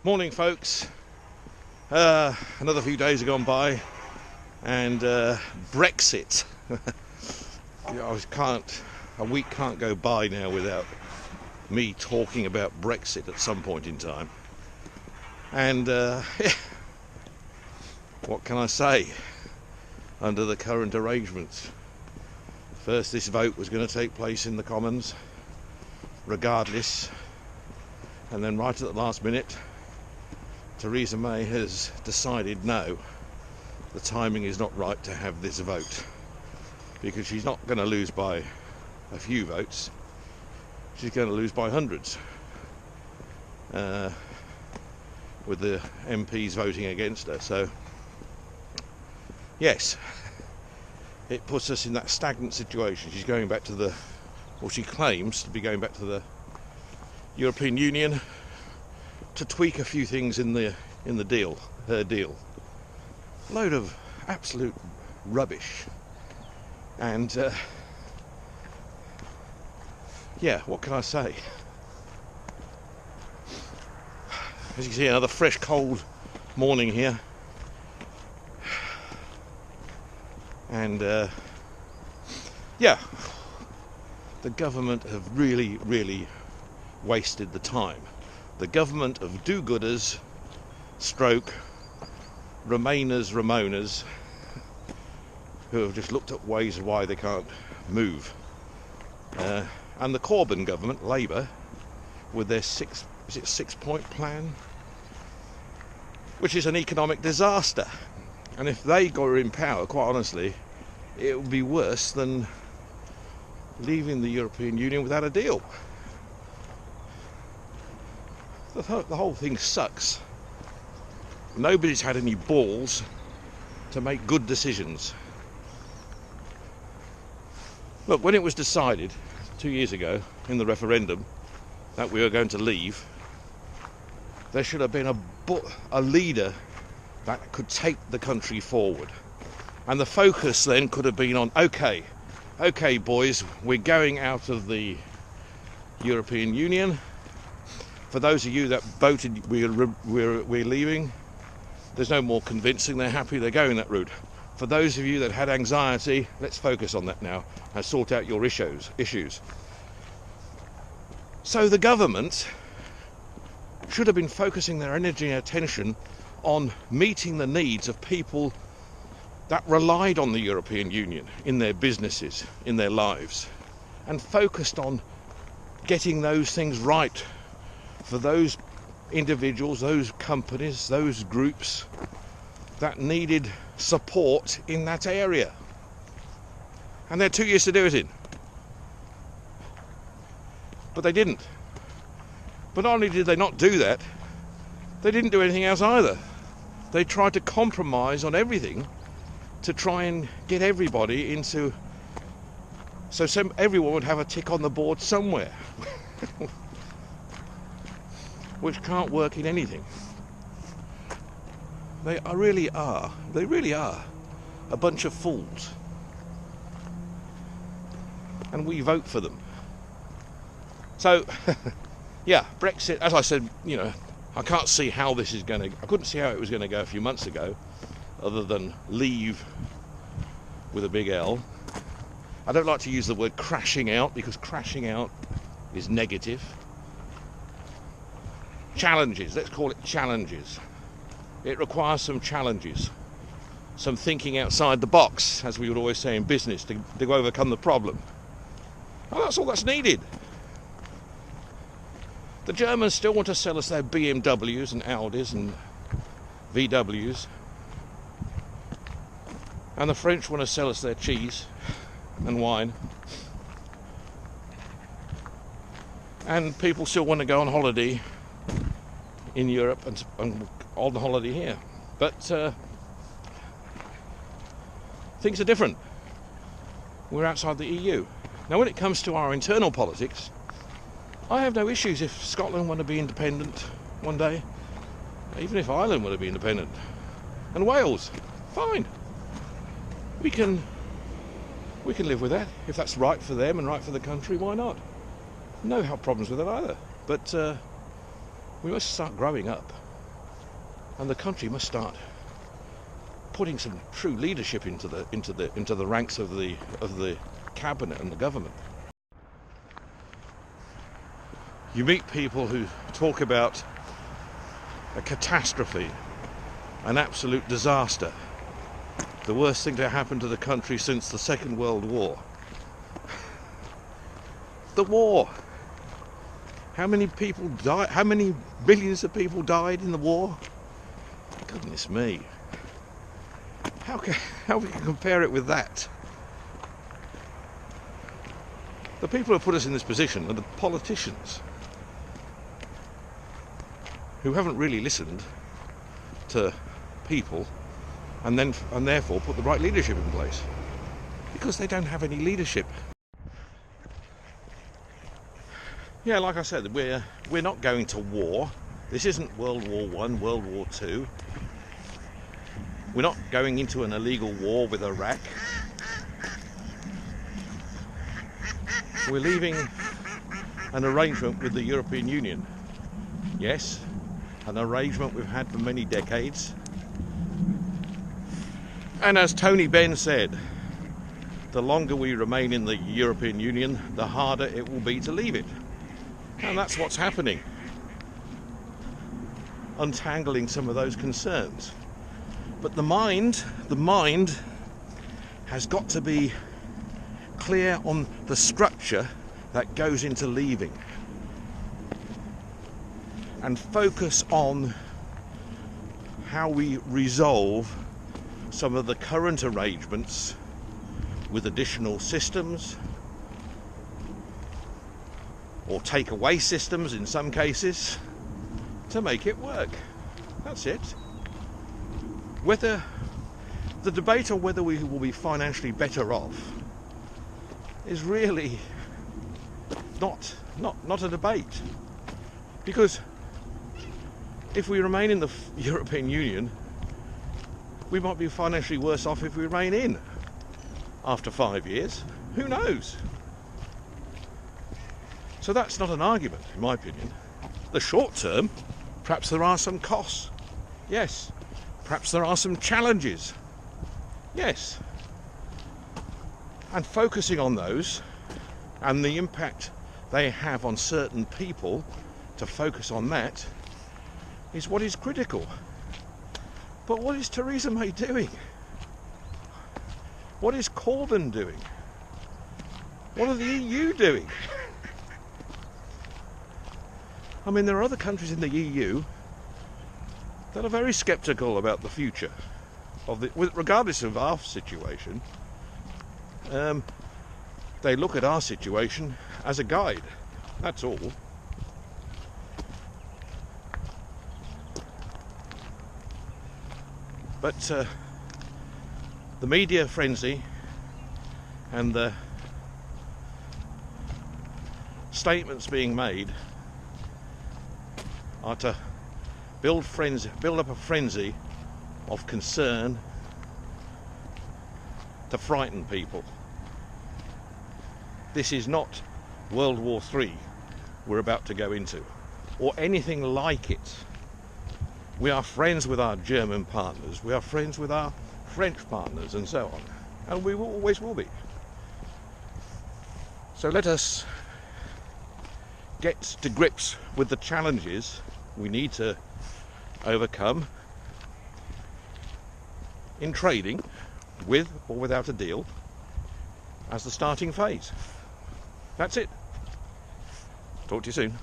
Morning, folks. Another few days have gone by, and Brexit. A week can't go by now without me talking about Brexit at some point in time. And what can I say? Under the current arrangements, first this vote was going to take place in the Commons, regardless, and then right at the last minute, Theresa May has decided no, the timing is not right to have this vote, because she's not going to lose by a few votes, she's going to lose by hundreds, with the MPs voting against her. So yes, it puts us in that stagnant situation. She's going back to she claims to be going back to the European Union to tweak a few things in the deal, her deal. Load of absolute rubbish. And yeah, what can I say? As you can see, another fresh, cold morning here. And yeah, the government have really wasted the time. The government of do-gooders, stroke, Remainers, Ramonas, who have just looked at ways of why they can't move. And the Corbyn government, Labour, with their six-point plan, which is an economic disaster. And if they got in power, quite honestly, it would be worse than leaving the European Union without a deal. The whole thing sucks. Nobody's had any balls to make good decisions. Look, when it was decided 2 years ago in the referendum that we were going to leave, there should have been a leader that could take the country forward. And the focus then could have been on, okay boys, we're going out of the European Union. For those of you that voted we're leaving, there's no more convincing, they're happy, they're going that route. For those of you that had anxiety, let's focus on that now and sort out your issues. So the government should have been focusing their energy and attention on meeting the needs of people that relied on the European Union in their businesses, in their lives, and focused on getting those things right for those individuals, those companies, those groups that needed support in that area. And they're 2 years to do it in. But they didn't. But not only did they not do that, they didn't do anything else either. They tried to compromise on everything to try and get everybody into, so everyone would have a tick on the board somewhere. Which can't work in anything. They really are a bunch of fools. And we vote for them. So, yeah, Brexit, as I said, I can't see how this is I couldn't see how it was going to go a few months ago, other than leave with a big L. I don't like to use the word crashing out, because crashing out is negative. Challenges, let's call it challenges. It requires some challenges, some thinking outside the box, as we would always say in business, to overcome the problem. Well, that's all that's needed. The Germans still want to sell us their BMWs and Audis and VWs, and the French want to sell us their cheese and wine, and people still want to go on holiday in Europe and on holiday here. But things are different. We're outside the EU. Now, when it comes to our internal politics, I have no issues if Scotland want to be independent one day, even if Ireland want to be independent, and Wales, fine. We can live with that. If that's right for them and right for the country, why not? No problems with it either. But we must start growing up. And the country must start putting some true leadership into the ranks of the cabinet and the government. You meet people who talk about a catastrophe, an absolute disaster, the worst thing to happen to the country since the Second World War. The war. How many people died? How many billions of people died in the war? Goodness me. How we can compare it with that? The people who put us in this position are the politicians who haven't really listened to people and therefore put the right leadership in place, because they don't have any leadership. Yeah, like I said, we're not going to war. This isn't World War I, World War II. We're not going into an illegal war with Iraq. We're leaving an arrangement with the European Union. Yes, an arrangement we've had for many decades. And as Tony Benn said, the longer we remain in the European Union, the harder it will be to leave it. And that's what's happening. Untangling some of those concerns. But the mind has got to be clear on the structure that goes into leaving, and focus on how we resolve some of the current arrangements with additional systems, or take away systems in some cases, to make it work. That's it. Whether the debate on whether we will be financially better off is really not a debate, because if we remain in the European Union, we might be financially worse off if we remain in after 5 years. Who knows? So that's not an argument, in my opinion. The short term, perhaps there are some costs. Yes. Perhaps there are some challenges. Yes. And focusing on those and the impact they have on certain people, to focus on that, is what is critical. But what is Theresa May doing? What is Corbyn doing? What are the EU doing? I mean, there are other countries in the EU that are very sceptical about the future of regardless of our situation. They look at our situation as a guide. That's all. But the media frenzy and the statements being made are to build up a frenzy of concern to frighten people. This is not World War III we're about to go into, or anything like it. We are friends with our German partners, we are friends with our French partners, and so on, and we always will be. So let us get to grips with the challenges we need to overcome in trading, with or without a deal, as the starting phase. That's it. Talk to you soon.